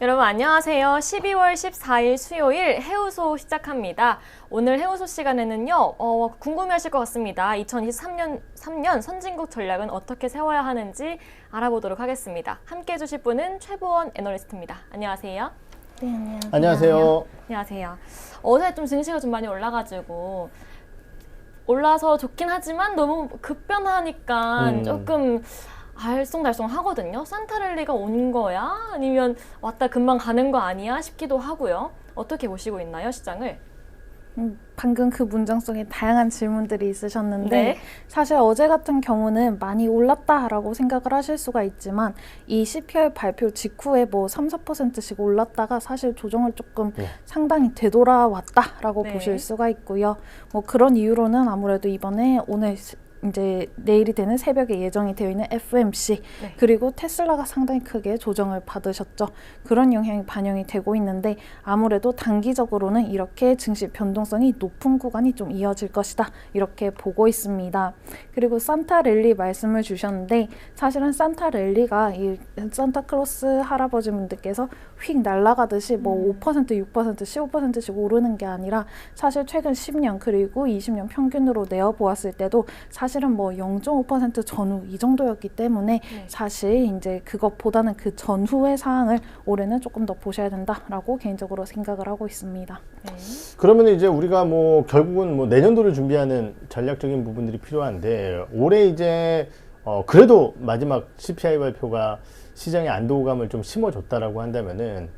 여러분 안녕하세요. 12월 14일 수요일 해우소 시작합니다. 오늘 해우소 시간에는요. 궁금해하실 것 같습니다. 2023년 선진국 전략은 어떻게 세워야 하는지 알아보도록 하겠습니다. 함께 해주실 분은 최보원 애널리스트입니다. 안녕하세요. 네, 안녕하세요. 안녕하세요. 안녕하세요. 어제 좀 증시가 좀 많이 올라가지고 올라서 좋긴 하지만 너무 급변하니까 조금 알쏭달쏭 하거든요. 산타랠리가 온 거야? 아니면 왔다 금방 가는 거 아니야? 싶기도 하고요. 어떻게 보시고 있나요, 시장을? 방금 그 문장 속에 다양한 질문들이 있으셨는데 네. 사실 어제 같은 경우는 많이 올랐다라고 생각을 하실 수가 있지만 이 CPI 발표 직후에 뭐 3, 4%씩 올랐다가 사실 조정을 조금 상당히 되돌아왔다라고 네. 보실 수가 있고요. 뭐 그런 이유로는 아무래도 이번에 오늘 이제 내일이 되는 새벽에 예정이 되어 있는 FOMC 네. 그리고 테슬라가 상당히 크게 조정을 받으셨죠. 그런 영향이 반영이 되고 있는데 아무래도 단기적으로는 이렇게 증시 변동성이 높은 구간이 좀 이어질 것이다. 이렇게 보고 있습니다. 그리고 산타랠리 말씀을 주셨는데 사실은 산타랠리가 이 산타클로스 할아버지분들께서 휙 날아가듯이 뭐 5%, 6%, 15%씩 오르는 게 아니라 사실 최근 10년 그리고 20년 평균으로 내어보았을 때도 사실은 뭐 0.5% 전후 이 정도였기 때문에 사실 이제 그것보다는 그 전후의 사항을 올해는 조금 더 보셔야 된다라고 개인적으로 생각을 하고 있습니다. 네. 그러면 이제 우리가 뭐 결국은 뭐 내년도를 준비하는 전략적인 부분들이 필요한데 올해 이제 그래도 마지막 CPI 발표가 시장의 안도감을 좀 심어줬다라고 한다면은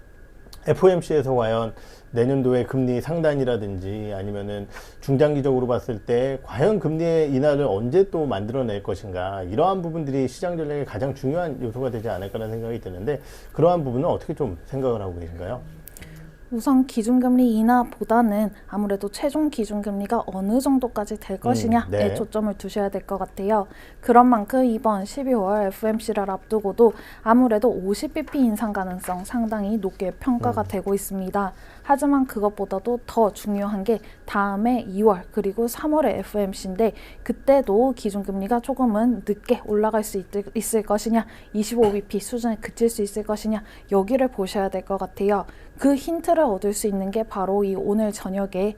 FOMC에서 과연 내년도에 금리 상단이라든지 아니면은 중장기적으로 봤을 때 과연 금리의 인하를 언제 또 만들어낼 것인가 이러한 부분들이 시장 전략의 가장 중요한 요소가 되지 않을까라는 생각이 드는데 그러한 부분은 어떻게 좀 생각을 하고 계신가요? 우선 기준금리 인하보다는 아무래도 최종 기준금리가 어느 정도까지 될 것이냐에 네. 초점을 두셔야 될 것 같아요. 그런 만큼 이번 12월 FOMC를 앞두고도 아무래도 50bp 인상 가능성 상당히 높게 평가가 되고 있습니다. 하지만 그것보다도 더 중요한 게 다음에 2월 그리고 3월의 FOMC인데 그때도 기준금리가 조금은 늦게 올라갈 수 있을 것이냐 25bp 수준에 그칠 수 있을 것이냐 여기를 보셔야 될 것 같아요. 그 힌트를 얻을 수 있는 게 바로 이 오늘 저녁에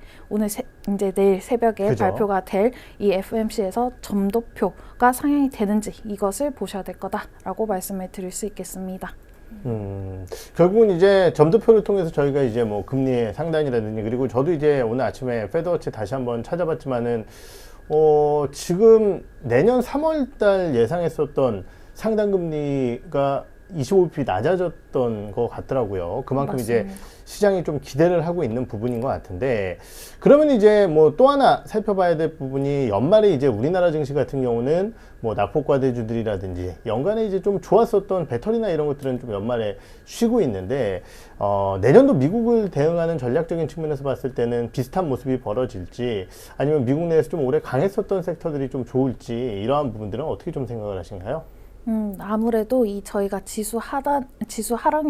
이제 내일 새벽에 그죠. 발표가 될 이 FOMC에서 점도표가 상향이 되는지 이것을 보셔야 될 거다라고 말씀을 드릴 수 있겠습니다. 결국은 이제 점도표를 통해서 저희가 이제 뭐 금리의 상단이라든지 그리고 저도 이제 오늘 아침에 패드워치 다시 한번 찾아봤지만은 지금 내년 3월달 예상했었던 상단금리가 25bp 낮아졌던 것 같더라고요. 그만큼 맞습니다. 이제 시장이 좀 기대를 하고 있는 부분인 것 같은데 그러면 이제 뭐 또 하나 살펴봐야 될 부분이 연말에 이제 우리나라 증시 같은 경우는 뭐 낙폭과대주들이라든지 연간에 이제 좀 좋았었던 배터리나 이런 것들은 좀 연말에 쉬고 있는데 내년도 미국을 대응하는 전략적인 측면에서 봤을 때는 비슷한 모습이 벌어질지 아니면 미국 내에서 좀 오래 강했었던 섹터들이 좀 좋을지 이러한 부분들은 어떻게 좀 생각을 하신가요? 아무래도 저희가 지수 하락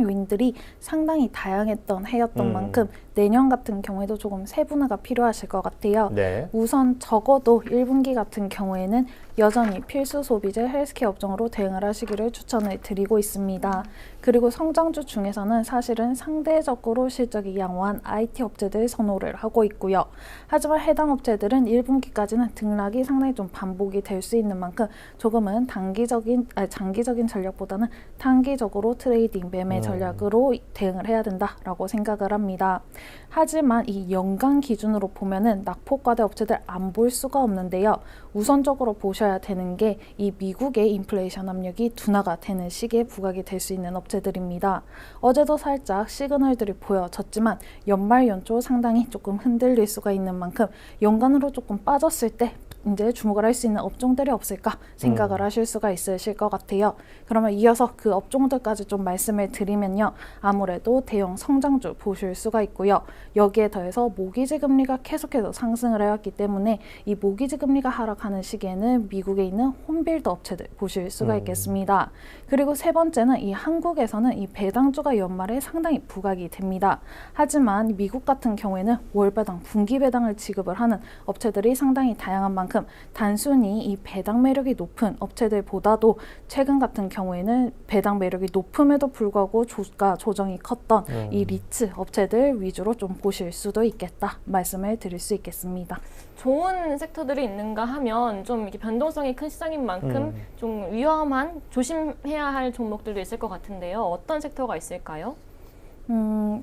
요인들이 상당히 다양했던 해였던 만큼 내년 같은 경우에도 조금 세분화가 필요하실 것 같아요. 네. 우선 적어도 1분기 같은 경우에는 여전히 필수 소비재 헬스케어 업종으로 대응을 하시기를 추천을 드리고 있습니다. 그리고 성장주 중에서는 사실은 상대적으로 실적이 양호한 IT 업체들 선호를 하고 있고요. 하지만 해당 업체들은 1분기까지는 등락이 상당히 좀 반복이 될 수 있는 만큼 조금은 장기적인 전략보다는 단기적으로 트레이딩 매매 전략으로 대응을 해야 된다라고 생각을 합니다. 하지만 이 연간 기준으로 보면은 낙폭과대 업체들 안 볼 수가 없는데요. 우선적으로 보셔야 되는 게 이 미국의 인플레이션 압력이 둔화가 되는 시기에 부각이 될 수 있는 업체들입니다. 어제도 살짝 시그널들이 보여졌지만 연말 연초 상당히 조금 흔들릴 수가 있는 만큼 연간으로 조금 빠졌을 때 이제 주목을 할 수 있는 업종들이 없을까 생각을 하실 수가 있으실 것 같아요. 그러면 이어서 그 업종들까지 좀 말씀을 드리면요. 아무래도 대형 성장주 보실 수가 있고요. 여기에 더해서 모기지 금리가 계속해서 상승을 해왔기 때문에 이 모기지 금리가 하락하는 시기에는 미국에 있는 홈빌드 업체들 보실 수가 있겠습니다. 그리고 세 번째는 이 한국에서는 이 배당주가 연말에 상당히 부각이 됩니다. 하지만 미국 같은 경우에는 월 배당, 분기 배당을 지급을 하는 업체들이 상당히 다양한 만큼 만큼 단순히 이 배당 매력이 높은 업체들보다도 최근 같은 경우에는 배당 매력이 높음에도 불구하고 주가 조정이 컸던 이 리츠 업체들 위주로 좀 보실 수도 있겠다 말씀을 드릴 수 있겠습니다. 좋은 섹터들이 있는가 하면 좀 이렇게 변동성이 큰 시장인 만큼 좀 위험한 조심해야 할 종목들도 있을 것 같은데요. 어떤 섹터가 있을까요?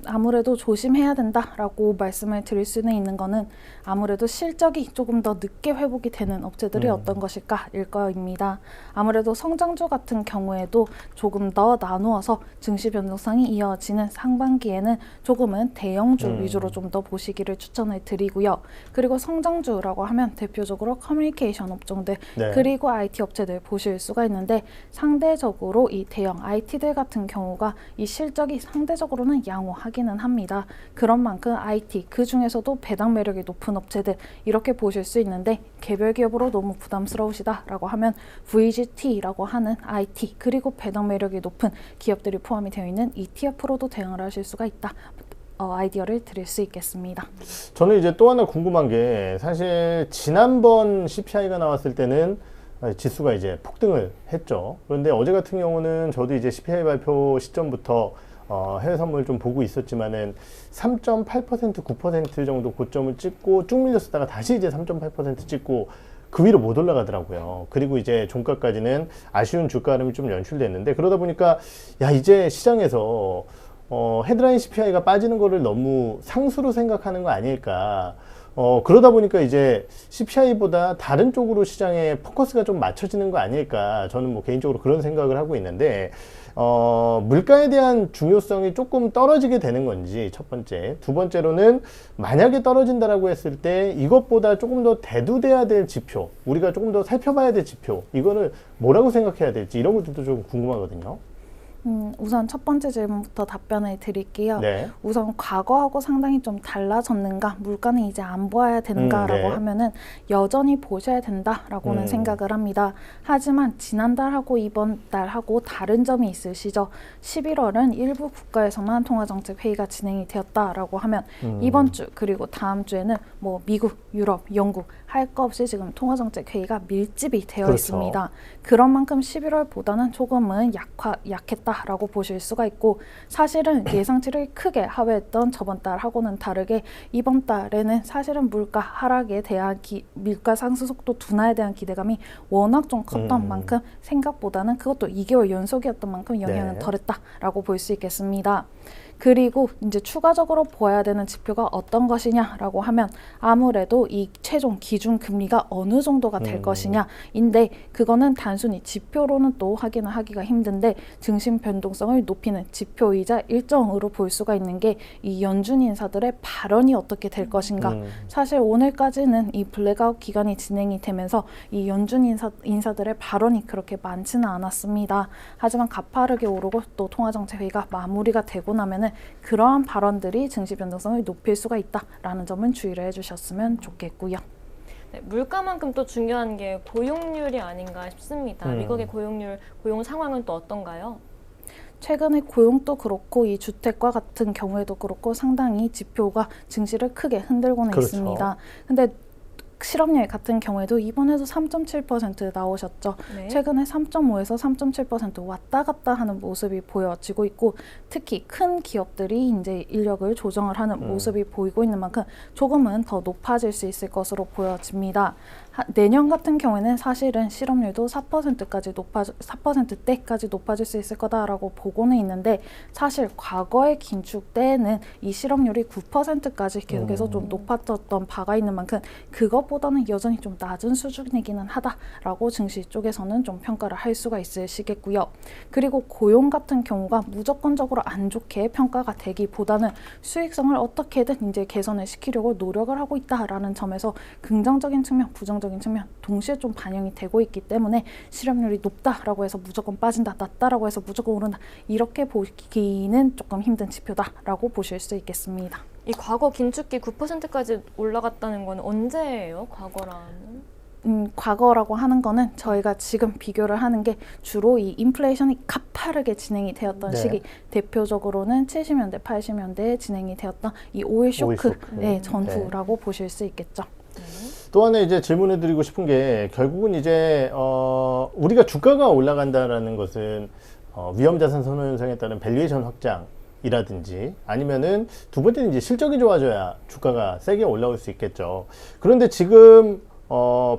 아무래도 조심해야 된다라고 말씀을 드릴 수는 있는 거는 아무래도 실적이 조금 더 늦게 회복이 되는 업체들이 어떤 것일까일 거입니다. 아무래도 성장주 같은 경우에도 조금 더 나누어서 증시 변동성이 이어지는 상반기에는 조금은 대형주 위주로 좀 더 보시기를 추천을 드리고요. 그리고 성장주라고 하면 대표적으로 커뮤니케이션 업종들 네. 그리고 IT 업체들 보실 수가 있는데 상대적으로 이 대형 IT들 같은 경우가 이 실적이 상대적으로는 양호하기는 합니다. 그런 만큼 IT 그 중에서도 배당 매력이 높은 업체들 이렇게 보실 수 있는데 개별 기업으로 너무 부담스러우시다라고 하면 VGT라고 하는 IT 그리고 배당 매력이 높은 기업들이 포함이 되어 있는 ETF로도 대응을 하실 수가 있다. 아이디어를 드릴 수 있겠습니다. 저는 이제 또 하나 궁금한 게 사실 지난번 CPI가 나왔을 때는 지수가 이제 폭등을 했죠. 그런데 어제 같은 경우는 저도 이제 CPI 발표 시점부터 해외 선물 좀 보고 있었지만은 3.8% 9% 정도 고점을 찍고 쭉 밀렸다가 다시 이제 3.8% 찍고 그 위로 못 올라가더라고요. 그리고 이제 종가까지는 아쉬운 주가 흐름이 좀 연출됐는데 그러다 보니까 야 이제 시장에서 헤드라인 CPI가 빠지는 거를 너무 상수로 생각하는 거 아닐까. 그러다 보니까 이제 CPI보다 다른 쪽으로 시장에 포커스가 좀 맞춰지는 거 아닐까. 저는 뭐 개인적으로 그런 생각을 하고 있는데, 물가에 대한 중요성이 조금 떨어지게 되는 건지, 첫 번째. 두 번째로는 만약에 떨어진다라고 했을 때 이것보다 조금 더 대두돼야 될 지표, 우리가 조금 더 살펴봐야 될 지표, 이거를 뭐라고 생각해야 될지 이런 것들도 좀 궁금하거든요. 우선 첫 번째 질문부터 답변을 드릴게요. 네. 우선 과거하고 상당히 좀 달라졌는가, 물가는 이제 안 보아야 되는가라고 네. 하면은 여전히 보셔야 된다라고는 생각을 합니다. 하지만 지난달하고 이번 달하고 다른 점이 있으시죠. 11월은 일부 국가에서만 통화정책 회의가 진행이 되었다라고 하면 이번 주 그리고 다음 주에는 뭐 미국, 유럽, 영국 할 거 없이 지금 통화정책 회의가 밀집이 되어 그렇죠. 있습니다. 그런 만큼 11월보다는 조금은 약했다라고 보실 수가 있고 사실은 예상치를 크게 하회했던 저번 달하고는 다르게 이번 달에는 사실은 물가 하락에 대한 물가 상승 속도 둔화에 대한 기대감이 워낙 좀 컸던 만큼 생각보다는 그것도 2개월 연속이었던 만큼 영향은 네. 덜했다라고 볼 수 있겠습니다. 그리고 이제 추가적으로 보아야 되는 지표가 어떤 것이냐라고 하면 아무래도 이 최종 기준 금리가 어느 정도가 될 것이냐인데 그거는 단순히 지표로는 또 확인을 하기가 힘든데 증시 변동성을 높이는 지표이자 일정으로 볼 수가 있는 게 이 연준 인사들의 발언이 어떻게 될 것인가. 사실 오늘까지는 이 블랙아웃 기간이 진행이 되면서 이 연준 인사들의 발언이 그렇게 많지는 않았습니다. 하지만 가파르게 오르고 또 통화정책 회의가 마무리가 되고 나면은 그러한 발언들이 증시 변동성을 높일 수가 있다라는 점은 주의를 해주셨으면 좋겠고요. 네, 물가만큼 또 중요한 게 고용률이 아닌가 싶습니다. 미국의 고용 상황은 또 어떤가요? 최근에 고용도 그렇고 이 주택과 같은 경우에도 그렇고 상당히 지표가 증시를 크게 흔들고는 그렇죠. 있습니다. 근데 실업률 같은 경우에도 이번에도 3.7% 나오셨죠. 네. 최근에 3.5에서 3.7% 왔다 갔다 하는 모습이 보여지고 있고 특히 큰 기업들이 이제 인력을 조정을 하는 모습이 보이고 있는 만큼 조금은 더 높아질 수 있을 것으로 보여집니다. 내년 같은 경우에는 사실은 실업률도 4%대까지 높아질 수 있을 거다라고 보고는 있는데 사실 과거의 긴축 때에는 이 실업률이 9%까지 계속해서 좀 높아졌던 바가 있는 만큼 그것보다는 여전히 좀 낮은 수준이기는 하다라고 증시 쪽에서는 좀 평가를 할 수가 있으시겠고요. 그리고 고용 같은 경우가 무조건적으로 안 좋게 평가가 되기보다는 수익성을 어떻게든 이제 개선을 시키려고 노력을 하고 있다라는 점에서 긍정적인 측면, 부정적인 측면 동시에 좀 반영이 되고 있기 때문에 실업률이 높다라고 해서 무조건 빠진다, 낮다라고 해서 무조건 오른다 이렇게 보기는 조금 힘든 지표다라고 보실 수 있겠습니다. 이 과거 긴축기 9%까지 올라갔다는 건 언제예요? 과거라는? 과거라고 하는 거는 저희가 지금 비교를 하는 게 주로 이 인플레이션이 가파르게 진행이 되었던 네. 시기 대표적으로는 70년대, 80년대에 진행이 되었던 이 오일 쇼크 네. 전후라고 보실 수 있겠죠. 또 하나 이제 질문해드리고 싶은 게 결국은 이제 우리가 주가가 올라간다라는 것은 위험자산 선호 현상에 따른 밸류에이션 확장이라든지 아니면은 두 번째는 이제 실적이 좋아져야 주가가 세게 올라올 수 있겠죠. 그런데 지금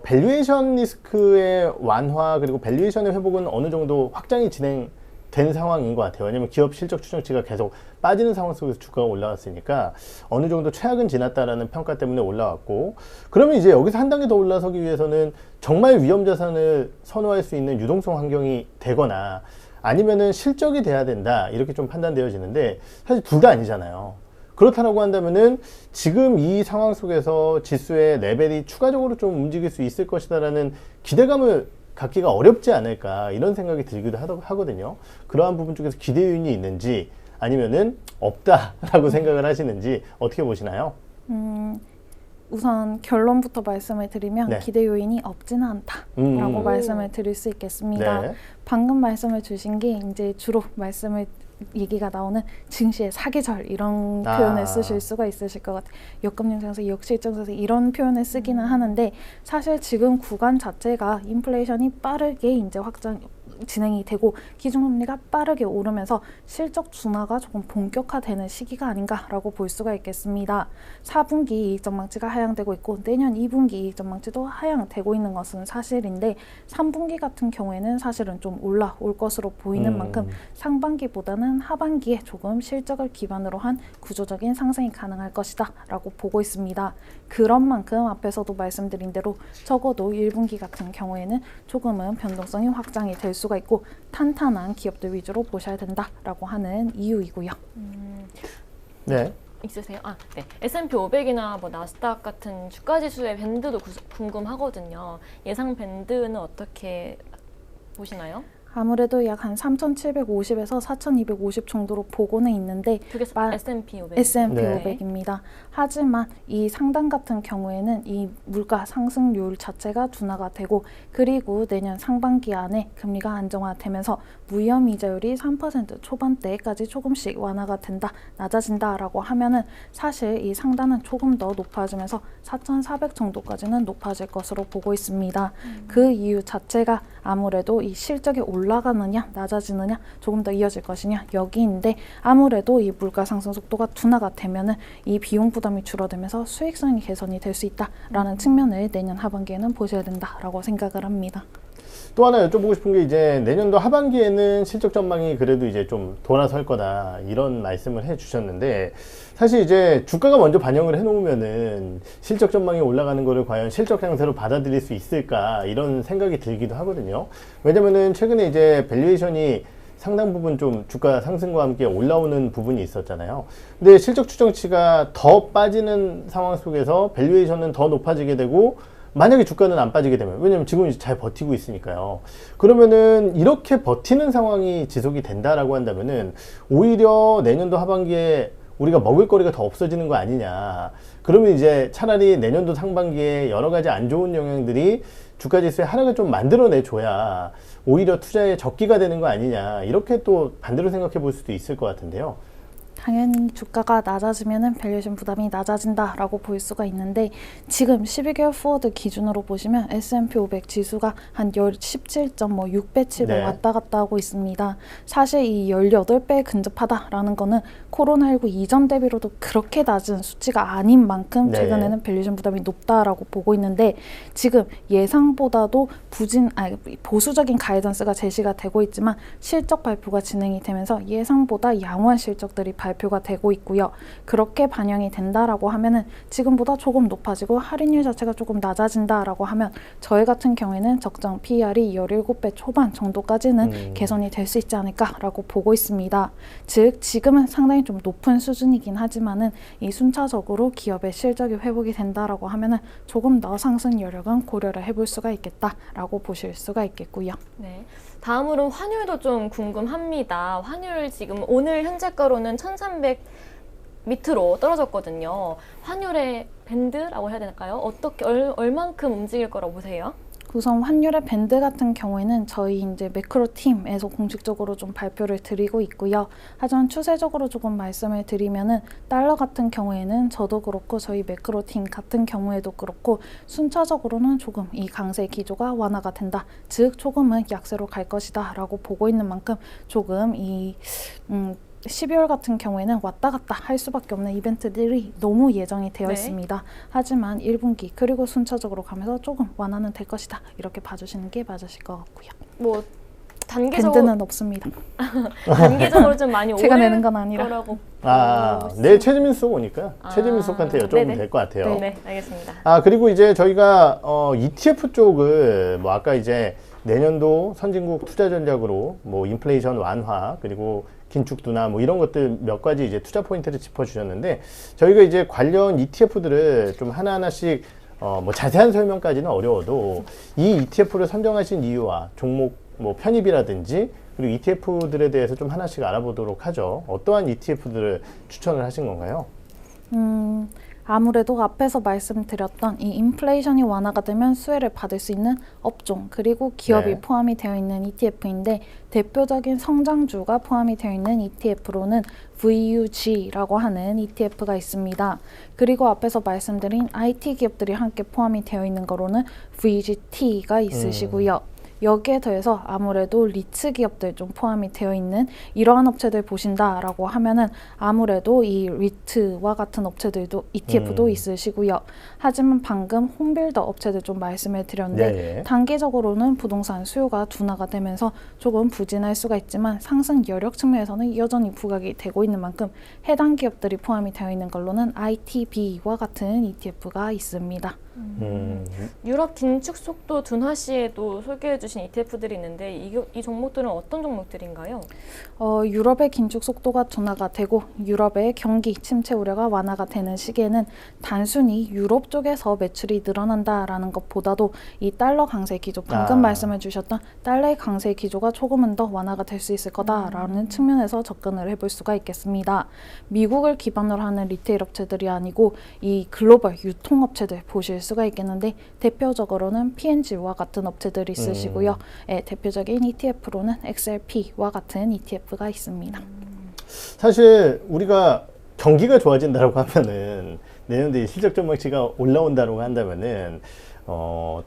밸류에이션 리스크의 완화 그리고 밸류에이션의 회복은 어느 정도 확장이 진행된 상황인 것 같아요. 왜냐면 기업 실적 추정치가 계속 빠지는 상황 속에서 주가가 올라왔으니까 어느 정도 최악은 지났다라는 평가 때문에 올라왔고, 그러면 이제 여기서 한 단계 더 올라서기 위해서는 정말 위험자산을 선호할 수 있는 유동성 환경이 되거나 아니면은 실적이 돼야 된다 이렇게 좀 판단되어지는데 사실 둘 다 아니잖아요. 그렇다라고 한다면은 지금 이 상황 속에서 지수의 레벨이 추가적으로 좀 움직일 수 있을 것이다라는 기대감을 갖기가 어렵지 않을까 이런 생각이 들기도 하거든요. 그러한 부분 쪽에서 기대 요인이 있는지 아니면은 없다라고 생각을 하시는지 어떻게 보시나요? 우선 결론부터 말씀을 드리면 네. 기대 요인이 없지는 않다라고 말씀을 드릴 수 있겠습니다. 네. 방금 말씀을 주신 게 이제 주로 얘기가 나오는 증시의 사계절 이런 표현을 쓰실 수가 있으실 것 같아요. 역금융상에서 역실정에서 이런 표현을 쓰기는 하는데 사실 지금 구간 자체가 인플레이션이 빠르게 이제 진행이 되고 기준금리가 빠르게 오르면서 실적 둔화가 조금 본격화되는 시기가 아닌가라고 볼 수가 있겠습니다. 4분기 이익 전망치가 하향되고 있고 내년 2분기 이익 전망치도 하향되고 있는 것은 사실인데 3분기 같은 경우에는 사실은 좀 올라올 것으로 보이는 만큼 상반기보다는 하반기에 조금 실적을 기반으로 한 구조적인 상승이 가능할 것이다 라고 보고 있습니다. 그런 만큼 앞에서도 말씀드린 대로 적어도 1분기 같은 경우에는 조금은 변동성이 확장이 될 수가 있고 탄탄한 기업들 위주로 보셔야 된다라고 하는 이유이고요. 네. 있으세요? 네. S&P 500이나 뭐 나스닥 같은 주가 지수의 밴드도 궁금하거든요. 예상 밴드는 어떻게 보시나요? 아무래도 약 한 3,750에서 4,250 정도로 보고는 있는데 그게 S&P 500. S&P 네. 500입니다. 하지만 이 상단 같은 경우에는 이 물가 상승률 자체가 둔화가 되고 그리고 내년 상반기 안에 금리가 안정화되면서 무이험 이자율이 3% 초반대까지 조금씩 완화가 된다, 낮아진다라고 하면은 사실 이 상단은 조금 더 높아지면서 4,400 정도까지는 높아질 것으로 보고 있습니다. 그 이유 자체가 아무래도 이 실적이 올라가느냐 낮아지느냐 조금 더 이어질 것이냐 여기인데 아무래도 이 물가 상승 속도가 둔화가 되면은 이 비용 부담이 줄어들면서 수익성이 개선이 될 수 있다라는 측면을 내년 하반기에는 보셔야 된다라고 생각을 합니다. 또 하나 여쭤보고 싶은 게 이제 내년도 하반기에는 실적 전망이 그래도 이제 좀 돌아설 거다 이런 말씀을 해 주셨는데 사실 이제 주가가 먼저 반영을 해 놓으면은 실적 전망이 올라가는 거를 과연 실적 상태로 받아들일 수 있을까 이런 생각이 들기도 하거든요. 왜냐면은 최근에 이제 밸류에이션이 상당 부분 좀 주가 상승과 함께 올라오는 부분이 있었잖아요. 근데 실적 추정치가 더 빠지는 상황 속에서 밸류에이션은 더 높아지게 되고 만약에 주가는 안 빠지게 되면, 왜냐면 지금 잘 버티고 있으니까요. 그러면은 이렇게 버티는 상황이 지속이 된다라고 한다면은 오히려 내년도 하반기에 우리가 먹을 거리가 더 없어지는 거 아니냐. 그러면 이제 차라리 내년도 상반기에 여러 가지 안 좋은 영향들이 주가 지수의 하락을 좀 만들어내 줘야 오히려 투자에 적기가 되는 거 아니냐. 이렇게 또 반대로 생각해 볼 수도 있을 것 같은데요. 당연히 주가가 낮아지면은 밸류에이션 부담이 낮아진다라고 볼 수가 있는데 지금 12개월 포워드 기준으로 보시면 S&P 500 지수가 한 17.6배, 7배 네. 왔다 갔다 하고 있습니다. 사실 이 18배 근접하다라는 거는 코로나19 이전 대비로도 그렇게 낮은 수치가 아닌 만큼 네. 최근에는 밸류에이션 부담이 높다라고 보고 있는데 지금 예상보다도 보수적인 가이던스가 제시가 되고 있지만 실적 발표가 진행이 되면서 예상보다 양호한 실적들이 발표가 되고 있고요. 그렇게 반영이 된다라고 하면은 지금보다 조금 높아지고 할인율 자체가 조금 낮아진다라고 하면 저희 같은 경우에는 적정 PER이 17배 초반 정도까지는 개선이 될 수 있지 않을까라고 보고 있습니다. 즉 지금은 상당히 좀 높은 수준이긴 하지만은 이 순차적으로 기업의 실적이 회복이 된다라고 하면은 조금 더 상승 여력은 고려를 해볼 수가 있겠다라고 보실 수가 있겠고요. 네. 다음으로 환율도 좀 궁금합니다. 환율 지금 오늘 현재가로는 1,300 밑으로 떨어졌거든요. 환율의 밴드라고 해야 될까요? 어떻게 얼만큼 움직일 거라고 보세요? 우선 환율의 밴드 같은 경우에는 저희 이제 매크로 팀에서 공식적으로 좀 발표를 드리고 있고요. 하지만 추세적으로 조금 말씀을 드리면은 달러 같은 경우에는 저도 그렇고 저희 매크로 팀 같은 경우에도 그렇고 순차적으로는 조금 이 강세 기조가 완화가 된다. 즉 조금은 약세로 갈 것이다 라고 보고 있는 만큼 조금 이 12월 같은 경우에는 왔다 갔다 할 수밖에 없는 이벤트들이 너무 예정이 되어 네. 있습니다. 하지만 1분기 그리고 순차적으로 가면서 조금 완화는 될 것이다. 이렇게 봐주시는 게 맞으실 것 같고요. 뭐 단기적으로 밴드는 없습니다. 단기적으로 좀 많이 제가 오를 내는 건 아니라. 거라고. 내일 최지민 수석 오니까 아, 최지민 수석한테 여쭤보면 네네. 될 것 같아요. 네, 알겠습니다. 그리고 이제 저희가 ETF 쪽을 뭐 아까 이제 내년도 선진국 투자 전략으로 뭐 인플레이션 완화 그리고 긴축 둔화 뭐 이런 것들 몇 가지 이제 투자 포인트를 짚어주셨는데 저희가 이제 관련 ETF들을 좀 하나하나씩 뭐 자세한 설명까지는 어려워도 이 ETF를 선정하신 이유와 종목 뭐 편입이라든지 그리고 ETF들에 대해서 좀 하나씩 알아보도록 하죠. 어떠한 ETF들을 추천을 하신 건가요? 아무래도 앞에서 말씀드렸던 이 인플레이션이 완화가 되면 수혜를 받을 수 있는 업종 그리고 기업이 네. 포함이 되어 있는 ETF인데 대표적인 성장주가 포함이 되어 있는 ETF로는 VUG라고 하는 ETF가 있습니다. 그리고 앞에서 말씀드린 IT 기업들이 함께 포함이 되어 있는 거로는 VGT가 있으시고요. 여기에 더해서 아무래도 리츠 기업들 좀 포함이 되어 있는 이러한 업체들 보신다라고 하면은 아무래도 이 리츠와 같은 업체들도 ETF도 있으시고요. 하지만 방금 홈빌더 업체들 좀 말씀을 드렸는데 네. 단기적으로는 부동산 수요가 둔화가 되면서 조금 부진할 수가 있지만 상승 여력 측면에서는 여전히 부각이 되고 있는 만큼 해당 기업들이 포함이 되어 있는 걸로는 ITB와 같은 ETF가 있습니다. 유럽 긴축 속도 둔화 시에도 소개해 주신 ETF들이 있는데 이 종목들은 어떤 종목들인가요? 유럽의 긴축 속도가 둔화가 되고 유럽의 경기 침체 우려가 완화가 되는 시기에는 단순히 유럽 쪽에서 매출이 늘어난다라는 것보다도 이 달러 강세 기조 방금 말씀해 주셨던 달러의 강세 기조가 조금은 더 완화가 될 수 있을 거다라는 측면에서 접근을 해볼 수가 있겠습니다. 미국을 기반으로 하는 리테일 업체들이 아니고 이 글로벌 유통업체들 보실 수가 있겠는데 대표적으로는 P&G와 같은 업체들이 있으시고요. 대표적인 ETF로는 XRP와 같은 ETF가 있습니다. 사실 우리가 경기가 좋아진다라고 하면은 내년도에 실적 전망치가 올라온다라고 한다면은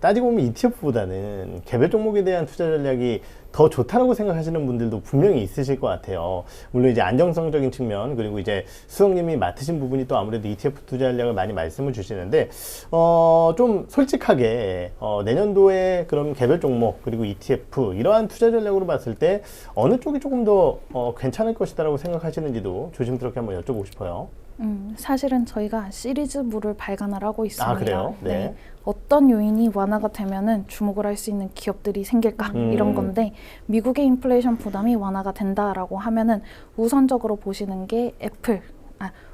따지고 보면 ETF보다는 개별 종목에 대한 투자 전략이 더 좋다라고 생각하시는 분들도 분명히 있으실 것 같아요. 물론 이제 안정성적인 측면 그리고 이제 수석님이 맡으신 부분이 또 아무래도 ETF 투자 전략을 많이 말씀을 주시는데 좀 솔직하게 내년도에 그런 개별 종목 그리고 ETF 이러한 투자 전략으로 봤을 때 어느 쪽이 조금 더 괜찮을 것이다라고 생각하시는지도 조심스럽게 한번 여쭤보고 싶어요. 사실은 저희가 시리즈물을 발간을 하고 있습니다. 그래요? 네. 어떤 요인이 완화가 되면은 주목을 할 수 있는 기업들이 생길까 이런 건데 미국의 인플레이션 부담이 완화가 된다라고 하면은 우선적으로 보시는 게 애플.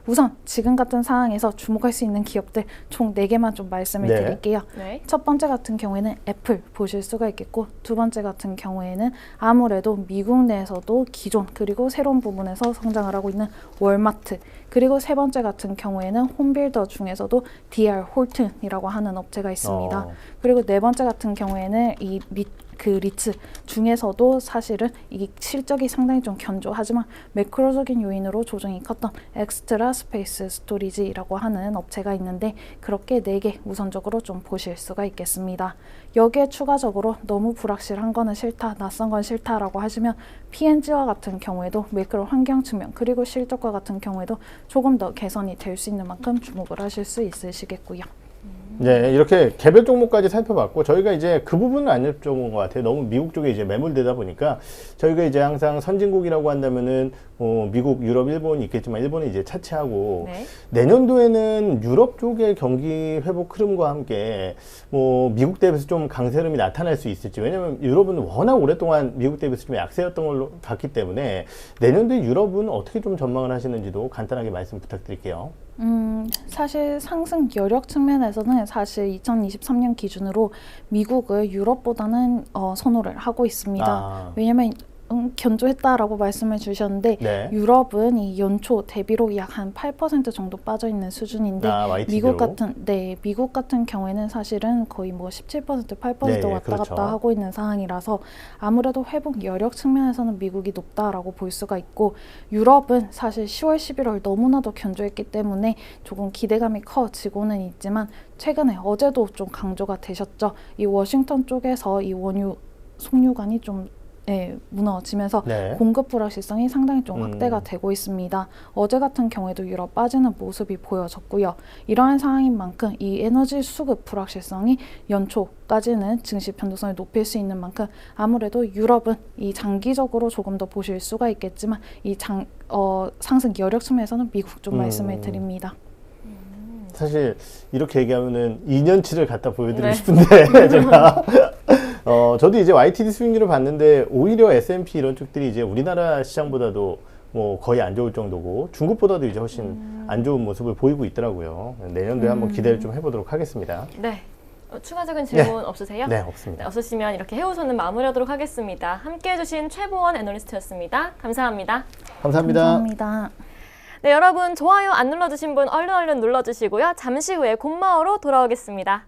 우선 지금 같은 상황에서 주목할 수 있는 기업들 총 4개만 좀 말씀을 드릴게요. 네. 첫 번째 같은 경우에는 애플 보실 수가 있겠고 두 번째 같은 경우에는 아무래도 미국 내에서도 기존 그리고 새로운 부분에서 성장을 하고 있는 월마트 그리고 세 번째 같은 경우에는 홈빌더 중에서도 DR 홀튼이라고 하는 업체가 있습니다. 그리고 네 번째 같은 경우에는 이 리츠 중에서도 사실은 이 실적이 상당히 좀 견조하지만 매크로적인 요인으로 조정이 컸던 엑스트라 스페이스 스토리지라고 하는 업체가 있는데 그렇게 4개 우선적으로 좀 보실 수가 있겠습니다. 여기에 추가적으로 너무 불확실한 거는 싫다, 낯선 건 싫다라고 하시면 P&G와 같은 경우에도 매크로 환경 측면 그리고 실적과 같은 경우에도 조금 더 개선이 될 수 있는 만큼 주목을 하실 수 있으시겠고요. 네, 이렇게 개별 종목까지 살펴봤고 저희가 이제 그 부분은 안 여쭤본 것 같아요. 너무 미국 쪽에 이제 매몰되다 보니까 저희가 이제 항상 선진국이라고 한다면은 미국, 유럽, 일본이 있겠지만 일본은 이제 차치하고 내년도에는 유럽 쪽의 경기 회복 흐름과 함께 뭐 미국 대비해서 좀 강세 흐름이 나타날 수 있을지 왜냐면 유럽은 워낙 오랫동안 미국 대비해서 좀 약세였던 걸로 봤기 때문에 내년도에 유럽은 어떻게 좀 전망을 하시는지도 간단하게 말씀 부탁드릴게요. 사실 상승 여력 측면에서는 사실 2023년 기준으로 미국을 유럽보다는 선호를 하고 있습니다. 왜냐면 견조했다라고 말씀을 주셨는데 네. 유럽은 이 연초 대비로 약 한 8% 정도 빠져 있는 수준인데 YTD로. 미국 같은 경우에는 사실은 거의 뭐 17%, 8% 네, 왔다 그렇죠. 갔다 하고 있는 상황이라서 아무래도 회복 여력 측면에서는 미국이 높다라고 볼 수가 있고 유럽은 사실 10월, 11월 너무나도 견조했기 때문에 조금 기대감이 커지고는 있지만 최근에 어제도 좀 강조가 되셨죠. 이 워싱턴 쪽에서 이 원유 송유관이 좀 무너지면서 네. 공급 불확실성이 상당히 좀 확대가 되고 있습니다. 어제 같은 경우에도 유럽 빠지는 모습이 보여졌고요. 이러한 상황인 만큼 이 에너지 수급 불확실성이 연초까지는 증시 변동성을 높일 수 있는 만큼 아무래도 유럽은 이 장기적으로 조금 더 보실 수가 있겠지만 이 상승 여력 측면에서는 미국 좀 말씀을 드립니다. 사실 이렇게 얘기하면은 2년치를 갖다 보여드리고 네. 싶은데 제가 저도 이제 YTD 수익률을 봤는데 오히려 S&P 이런 쪽들이 이제 우리나라 시장보다도 뭐 거의 안 좋을 정도고 중국보다도 이제 훨씬 안 좋은 모습을 보이고 있더라고요. 내년도에 한번 기대를 좀 해보도록 하겠습니다. 네. 추가적인 질문 없으세요? 네, 없습니다. 네, 없으시면 이렇게 해우소는 마무리하도록 하겠습니다. 함께해주신 최보원 애널리스트였습니다. 감사합니다. 감사합니다. 감사합니다. 네, 여러분 좋아요 안 눌러주신 분 얼른 눌러주시고요. 잠시 후에 곰마오로 돌아오겠습니다.